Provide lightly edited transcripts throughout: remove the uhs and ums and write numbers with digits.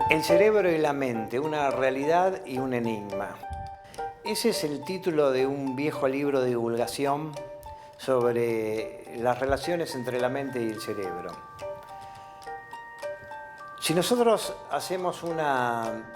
El cerebro y la mente, una realidad y un enigma. Ese es el título de un viejo libro de divulgación sobre las relaciones entre la mente y el cerebro. Si nosotros hacemos una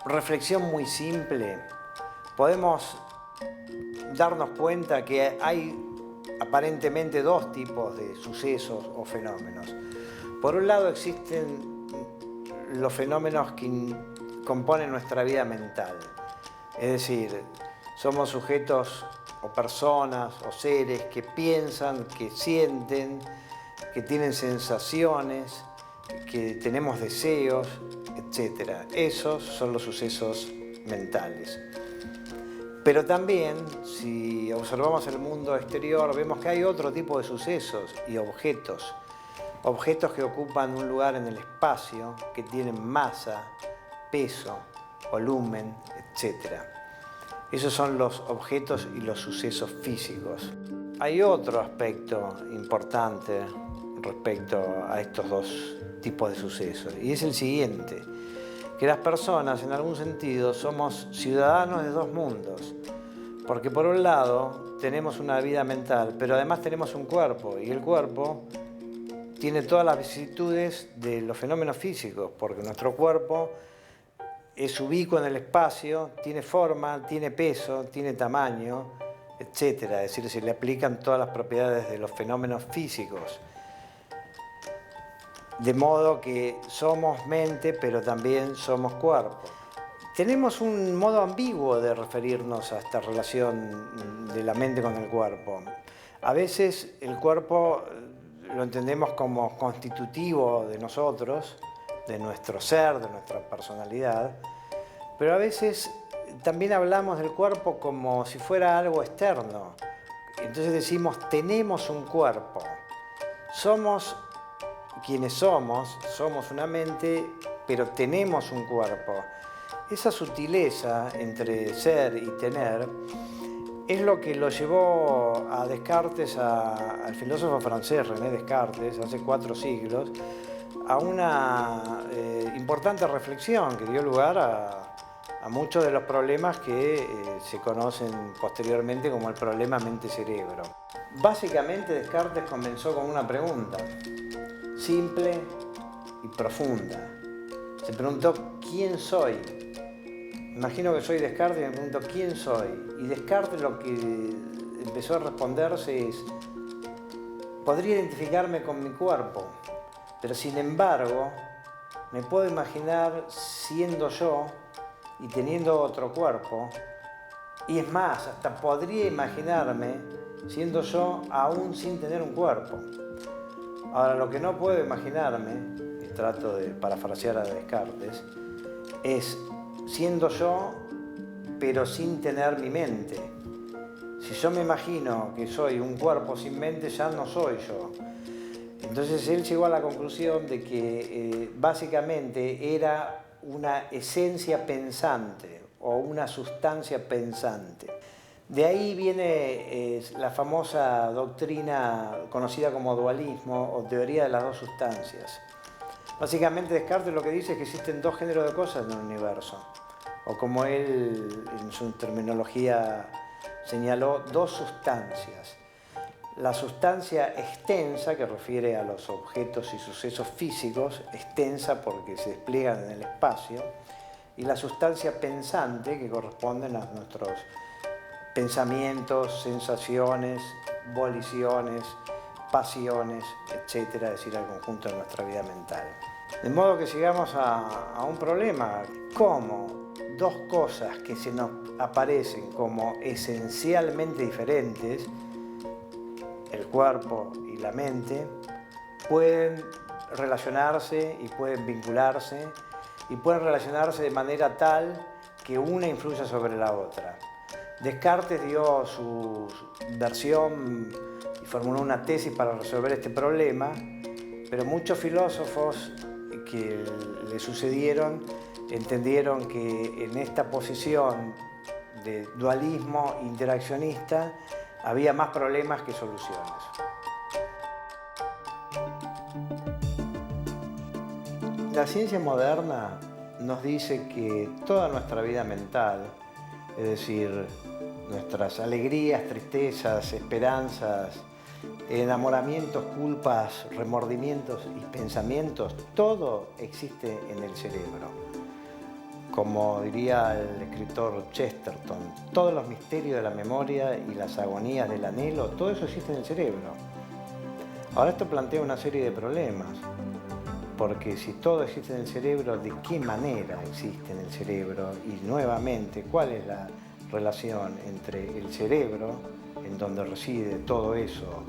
reflexión muy simple, podemos darnos cuenta que hay aparentemente dos tipos de sucesos o fenómenos. Por un lado existen los fenómenos que componen nuestra vida mental. Es decir, somos sujetos o personas o seres que piensan, que sienten, que tienen sensaciones, que tenemos deseos, etc. Esos son los sucesos mentales. Pero también, si observamos el mundo exterior, vemos que hay otro tipo de sucesos y objetos. Objetos que ocupan un lugar en el espacio, que tienen masa, peso, volumen, etc. Esos son los objetos y los sucesos físicos. Hay otro aspecto importante respecto a estos dos tipos de sucesos, y es el siguiente: que las personas, en algún sentido, somos ciudadanos de dos mundos. Porque por un lado tenemos una vida mental, pero además tenemos un cuerpo, y el cuerpo tiene todas las vicisitudes de los fenómenos físicos, porque nuestro cuerpo es ubicuo en el espacio, tiene forma, tiene peso, tiene tamaño, etc. Es decir, se le aplican todas las propiedades de los fenómenos físicos. De modo que somos mente, pero también somos cuerpo. Tenemos un modo ambiguo de referirnos a esta relación de la mente con el cuerpo. A veces el cuerpo lo entendemos como constitutivo de nosotros, de nuestro ser, de nuestra personalidad, pero a veces también hablamos del cuerpo como si fuera algo externo. Entonces decimos, tenemos un cuerpo. Somos quienes somos una mente, pero tenemos un cuerpo. Esa sutileza entre ser y tener es lo que lo llevó a Descartes, al filósofo francés René Descartes, hace 4 siglos, a una importante reflexión que dio lugar a muchos de los problemas que se conocen posteriormente como el problema mente-cerebro. Básicamente Descartes comenzó con una pregunta simple y profunda. Se preguntó, ¿quién soy? Imagino que soy Descartes y me pregunto, ¿quién soy? Y Descartes lo que empezó a responderse es, podría identificarme con mi cuerpo, pero sin embargo, me puedo imaginar siendo yo y teniendo otro cuerpo, y es más, hasta podría imaginarme siendo yo aún sin tener un cuerpo. Ahora, lo que no puedo imaginarme, y trato de parafrasear a Descartes, es siendo yo, pero sin tener mi mente. Si yo me imagino que soy un cuerpo sin mente, ya no soy yo. Entonces él llegó a la conclusión de que básicamente era una esencia pensante o una sustancia pensante. De ahí viene la famosa doctrina conocida como dualismo o teoría de las dos sustancias. Básicamente Descartes lo que dice es que existen dos géneros de cosas en el universo, o como él en su terminología señaló, dos sustancias. La sustancia extensa, que refiere a los objetos y sucesos físicos, extensa porque se despliegan en el espacio, y la sustancia pensante, que corresponden a nuestros pensamientos, sensaciones, voliciones, pasiones, etc., es decir, al conjunto de nuestra vida mental. De modo que llegamos a un problema: cómo dos cosas que se nos aparecen como esencialmente diferentes, el cuerpo y la mente, pueden relacionarse y pueden vincularse y pueden relacionarse de manera tal que una influya sobre la otra. Descartes dio su versión y formuló una tesis para resolver este problema, pero muchos filósofos que le sucedieron entendieron que en esta posición de dualismo interaccionista había más problemas que soluciones. La ciencia moderna nos dice que toda nuestra vida mental, es decir, nuestras alegrías, tristezas, esperanzas, enamoramientos, culpas, remordimientos y pensamientos, todo existe en el cerebro. Como diría el escritor Chesterton, todos los misterios de la memoria y las agonías del anhelo, todo eso existe en el cerebro. Ahora esto plantea una serie de problemas, porque si todo existe en el cerebro, ¿de qué manera existe en el cerebro? Y nuevamente, ¿cuál es la relación entre el cerebro, en donde reside todo eso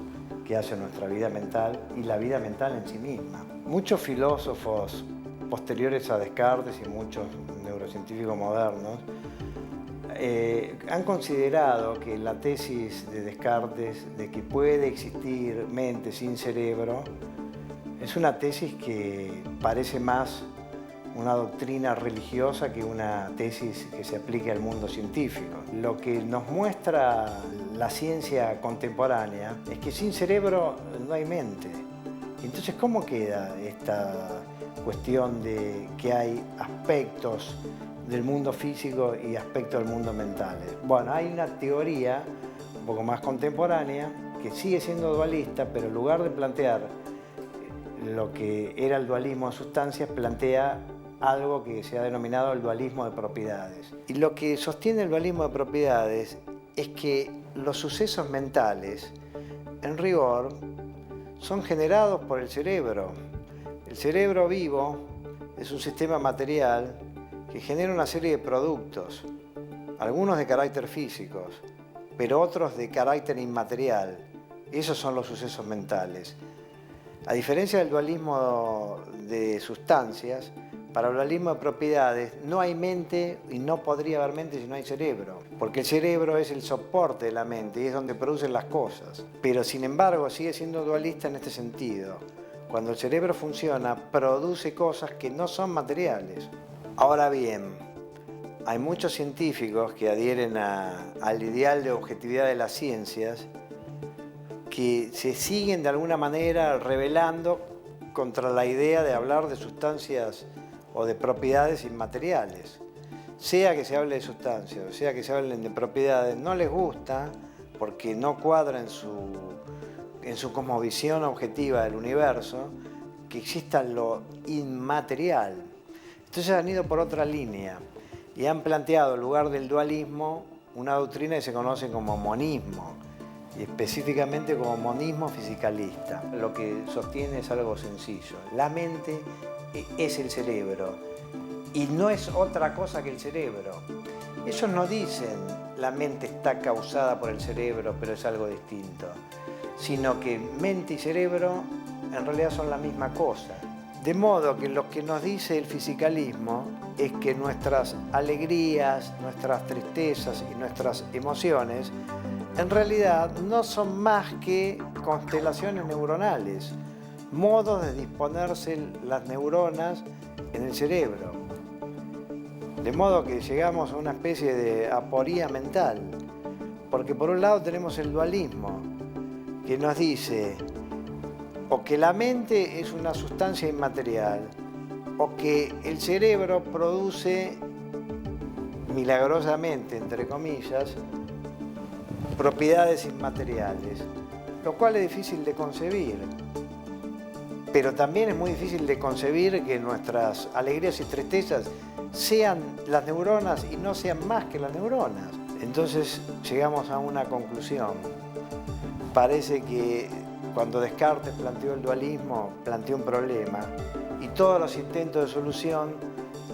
que hace nuestra vida mental, y la vida mental en sí misma? Muchos filósofos posteriores a Descartes y muchos neurocientíficos modernos han considerado que la tesis de Descartes de que puede existir mente sin cerebro es una tesis que parece más una doctrina religiosa que una tesis que se aplique al mundo científico. Lo que nos muestra la ciencia contemporánea es que sin cerebro no hay mente. Entonces, ¿cómo queda esta cuestión de que hay aspectos del mundo físico y aspectos del mundo mental? Bueno, hay una teoría un poco más contemporánea que sigue siendo dualista, pero en lugar de plantear lo que era el dualismo de sustancias, plantea algo que se ha denominado el dualismo de propiedades. Y lo que sostiene el dualismo de propiedades es que los sucesos mentales, en rigor, son generados por el cerebro. El cerebro vivo es un sistema material que genera una serie de productos, algunos de carácter físico, pero otros de carácter inmaterial. Esos son los sucesos mentales. A diferencia del dualismo de sustancias, para el dualismo de propiedades no hay mente y no podría haber mente si no hay cerebro, porque el cerebro es el soporte de la mente y es donde producen las cosas. Pero sin embargo sigue siendo dualista en este sentido. Cuando el cerebro funciona, produce cosas que no son materiales. Ahora bien, hay muchos científicos que adhieren al ideal de objetividad de las ciencias que se siguen de alguna manera rebelando contra la idea de hablar de sustancias o de propiedades inmateriales. Sea que se hable de sustancias o sea que se hable de propiedades, no les gusta porque no cuadra en su cosmovisión objetiva del universo que exista lo inmaterial. Entonces han ido por otra línea y han planteado en lugar del dualismo una doctrina que se conoce como monismo, y específicamente como monismo fisicalista. Lo que sostiene es algo sencillo. La mente es el cerebro y no es otra cosa que el cerebro. Ellos no dicen la mente está causada por el cerebro, pero es algo distinto, sino que mente y cerebro en realidad son la misma cosa. De modo que lo que nos dice el fisicalismo es que nuestras alegrías, nuestras tristezas y nuestras emociones en realidad no son más que constelaciones neuronales, modos de disponerse las neuronas en el cerebro. De modo que llegamos a una especie de aporía mental, porque por un lado tenemos el dualismo, que nos dice o que la mente es una sustancia inmaterial, o que el cerebro produce milagrosamente, entre comillas, propiedades inmateriales, lo cual es difícil de concebir. Pero también es muy difícil de concebir que nuestras alegrías y tristezas sean las neuronas y no sean más que las neuronas. Entonces llegamos a una conclusión. Parece que cuando Descartes planteó el dualismo, planteó un problema y todos los intentos de solución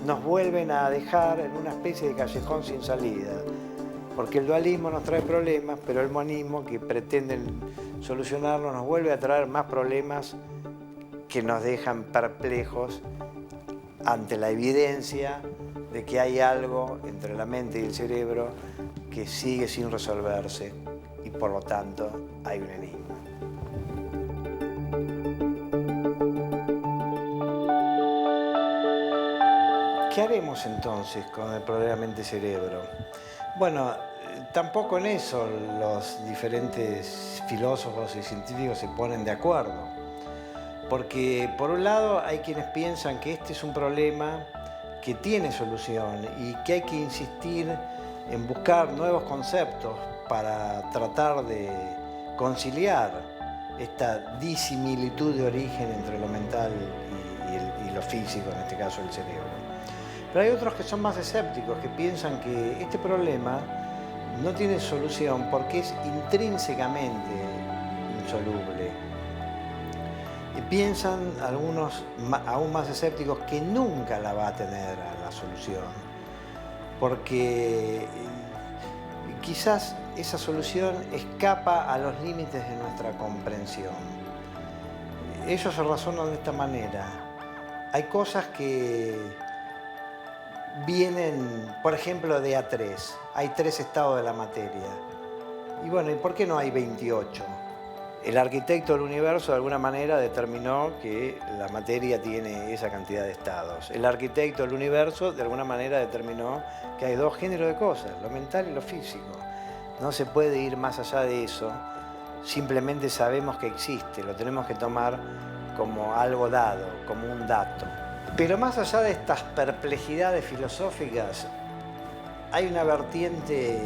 nos vuelven a dejar en una especie de callejón sin salida. Porque el dualismo nos trae problemas, pero el monismo que pretende solucionarlos nos vuelve a traer más problemas que nos dejan perplejos ante la evidencia de que hay algo entre la mente y el cerebro que sigue sin resolverse y por lo tanto hay un enigma. ¿Qué haremos entonces con el problema mente-cerebro? Bueno, tampoco en eso los diferentes filósofos y científicos se ponen de acuerdo. Porque por un lado hay quienes piensan que este es un problema que tiene solución y que hay que insistir en buscar nuevos conceptos para tratar de conciliar esta disimilitud de origen entre lo mental y lo físico, en este caso el cerebro. Pero hay otros que son más escépticos, que piensan que este problema no tiene solución porque es intrínsecamente insoluble. Y piensan algunos aún más escépticos que nunca la va a tener la solución, porque quizás esa solución escapa a los límites de nuestra comprensión. Ellos se razonan de esta manera. Hay cosas que vienen, por ejemplo, de A3. Hay 3 estados de la materia. Y bueno, ¿y por qué no hay 28? El arquitecto del universo de alguna manera determinó que la materia tiene esa cantidad de estados. El arquitecto del universo de alguna manera determinó que hay 2 géneros de cosas, lo mental y lo físico. No se puede ir más allá de eso, simplemente sabemos que existe, lo tenemos que tomar como algo dado, como un dato. Pero más allá de estas perplejidades filosóficas, hay una vertiente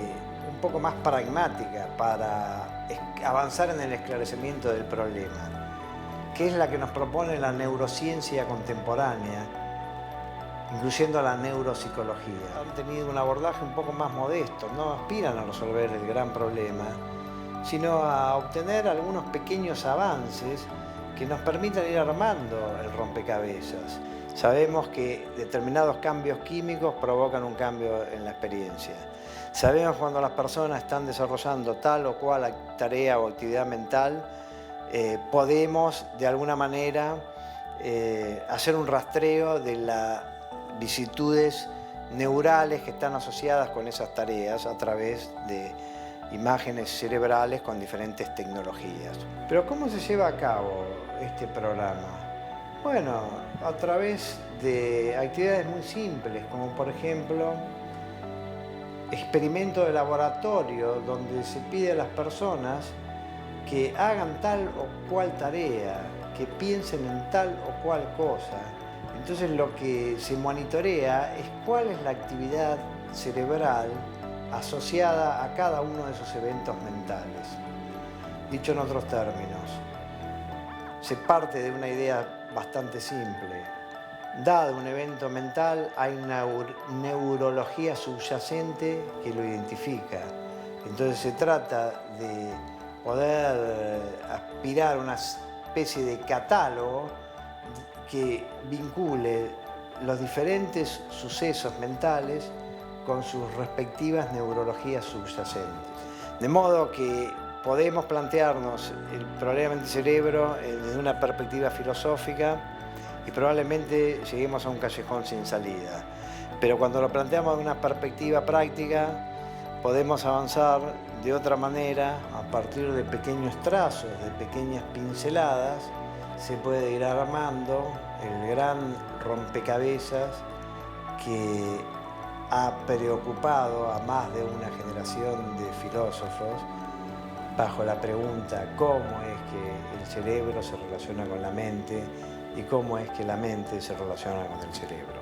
un poco más pragmática para avanzar en el esclarecimiento del problema, que es la que nos propone la neurociencia contemporánea, incluyendo la neuropsicología. Han tenido un abordaje un poco más modesto, no aspiran a resolver el gran problema, sino a obtener algunos pequeños avances que nos permitan ir armando el rompecabezas. Sabemos que determinados cambios químicos provocan un cambio en la experiencia. Sabemos cuando las personas están desarrollando tal o cual tarea o actividad mental, podemos de alguna manera hacer un rastreo de las vicisitudes neurales que están asociadas con esas tareas a través de imágenes cerebrales con diferentes tecnologías. Pero ¿cómo se lleva a cabo este programa? Bueno, a través de actividades muy simples, como por ejemplo experimentos de laboratorio donde se pide a las personas que hagan tal o cual tarea, que piensen en tal o cual cosa. Entonces lo que se monitorea es cuál es la actividad cerebral asociada a cada uno de esos eventos mentales. Dicho en otros términos, se parte de una idea bastante simple. Dado un evento mental, hay una neurología subyacente que lo identifica. Entonces se trata de poder aspirar a una especie de catálogo que vincule los diferentes sucesos mentales con sus respectivas neurologías subyacentes. De modo que podemos plantearnos el problema del cerebro desde una perspectiva filosófica y probablemente lleguemos a un callejón sin salida. Pero cuando lo planteamos de una perspectiva práctica, podemos avanzar de otra manera, a partir de pequeños trazos, de pequeñas pinceladas, se puede ir armando el gran rompecabezas que ha preocupado a más de una generación de filósofos bajo la pregunta cómo es que el cerebro se relaciona con la mente y cómo es que la mente se relaciona con el cerebro.